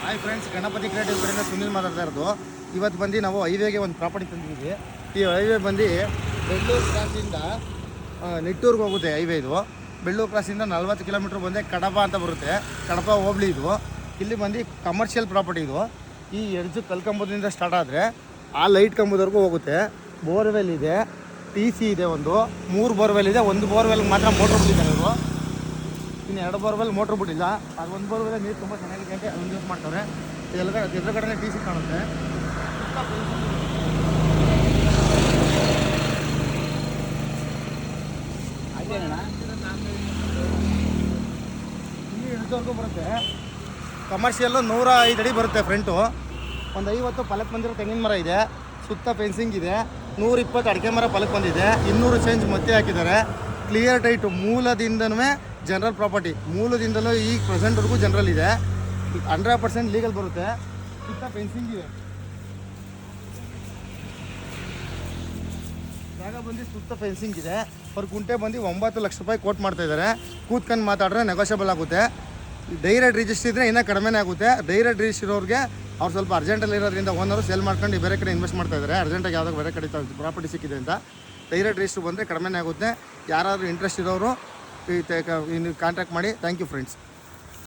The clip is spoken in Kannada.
ಹಾಯ್ ಫ್ರೆಂಡ್ಸ್, ಗಣಪತಿ ಕ್ರಿಯೇಟಿವ್ ಕಡೆಯಿಂದ ಸುನಿಲ್ ಮಾತಾಡ್ತಾ ಇರೋದು. ಇವತ್ತು ಬಂದು ನಾವು ಹೈವೇಗೆ ಒಂದು ಪ್ರಾಪರ್ಟಿ ತಂದಿದ್ದೀವಿ. ಈ ಹೈವೇ ಬಂದು ಬೆಳ್ಳೂರು ಕ್ರಾಸಿಂದ ನಿಟ್ಟೂರ್ಗೆ ಹೋಗುತ್ತೆ. ಹೈವೇ ಇದು ಬೆಳ್ಳೂರು ಕ್ರಾಸಿಂದ 40 ಕಿಲೋಮೀಟ್ರ್ ಬಂದೆ ಕಡಪ ಅಂತ ಬರುತ್ತೆ. ಕಡಪ ಹೋಬಳಿ ಇದು. ಇಲ್ಲಿ ಬಂದು ಕಮರ್ಷಿಯಲ್ ಪ್ರಾಪರ್ಟಿ ಇದು. ಈ ಎಡ್ಜು ಕಲ್ಕಂಬದಿಂದ ಸ್ಟಾರ್ಟ್ ಆದರೆ ಆ ಲೈಟ್ ಕಂಬದವರೆಗೂ ಹೋಗುತ್ತೆ. ಬೋರ್ವೆಲ್ ಇದೆ, TC ಇದೆ, 3 ಬೋರ್ವೆಲ್ ಇದೆ. 1 ಬೋರ್ವೆಲ್ಗೆ ಮಾತ್ರ ಮೋಟ್ರ್ ಬಿಟ್ಟಿದ್ದಾರೆ ಇವರು. ಇನ್ನು 2 ಬೋರ್ವೆಲ್ ಮೋಟ್ರ್ ಬಿಟ್ಟಿಲ್ಲ. ಅದು 1 ಬೋರ್ವೆಲ್ ನೀರು ತುಂಬ ಚೆನ್ನಾಗಿದೆ ಅಂತ ಅದನ್ನು ಯೂಸ್ ಮಾಡ್ತಾರೆ. ಎದುರುಗಡೆ TC ಕಾಣುತ್ತೆ. ಇಲ್ಲಿ ಇಳಿದವರೆಗೂ ಬರುತ್ತೆ. ಕಮರ್ಷಿಯಲ್ಲು 105 ಅಡಿ ಬರುತ್ತೆ. ಫ್ರಂಟು ಒಂದು 50 ಫಲಕ್ ಬಂದಿರೋ ತೆಂಗಿನ ಮರ ಇದೆ. ಸುತ್ತ ಫೆನ್ಸಿಂಗ್ ಇದೆ. 120 ಅಡಿಕೆ ಮರ ಫಲಕ್ ಬಂದಿದೆ. 200 ಚೇಂಜ್ ಮತ್ತೆ ಹಾಕಿದ್ದಾರೆ. ಕ್ಲಿಯರ್ ಟೈಟು. ಮೂಲದಿಂದನೂ ಜನರಲ್ ಪ್ರಾಪರ್ಟಿ. ಮೂಲದಿಂದಲೂ ಈಗ ಪ್ರೆಸೆಂಟ್ವರೆಗೂ ಜನರಲ್ ಇದೆ. 100% ಲೀಗಲ್ ಬರುತ್ತೆ. ಸುತ್ತ ಫೆನ್ಸಿಂಗ್ ಇದೆ. ಜಾಗ ಬಂದು ಸುತ್ತ ಫೆನ್ಸಿಂಗ್ ಇದೆ. ಅವ್ರ ಗುಂಟೆ ಬಂದು 9 ಲಕ್ಷ ರೂಪಾಯಿ ಕೋಟ್ ಮಾಡ್ತಾಯಿದ್ದಾರೆ. ಕೂತ್ಕೊಂಡು ಮಾತಾಡಿದ್ರೆ ನೆಗೋಷಿಯಬಲ್ ಆಗುತ್ತೆ. ಡೈರೆಕ್ಟ್ ರಿಜಿಸ್ಟ್ರ್ ಇದ್ದರೆ ಇನ್ನೂ ಕಡಿಮೆನೇ ಆಗುತ್ತೆ. ಡೈರೆಕ್ಟ್ ರಿಜಿಸ್ಟ್ರ್ ಇರೋರಿಗೆ ಅವ್ರು ಸ್ವಲ್ಪ ಅರ್ಜೆಂಟಲ್ಲಿ ಇರೋದ್ರಿಂದ ಓನರು ಸೇಲ್ ಮಾಡ್ಕೊಂಡು ಬೇರೆ ಕಡೆ ಇನ್ವೆಸ್ಟ್ ಮಾಡ್ತಾ ಇದ್ದಾರೆ. ಅರ್ಜೆಂಟಾಗಿ ಯಾವುದೋ ಬೇರೆ ಕಡೆ ಪ್ರಾಪರ್ಟಿ ಸಿಕ್ಕಿದೆ ಅಂತ. ಡೈರೆಕ್ಟ್ ರಿಜಿಸ್ಟ್ರ್ ಬಂದರೆ ಕಡಿಮೆನೇ ಆಗುತ್ತೆ. ಯಾರಾದರೂ ಇಂಟ್ರೆಸ್ಟ್ ಇರೋರು ಕಾಂಟ್ಯಾಕ್ಟ್ ಮಾಡಿ. Thank you friends.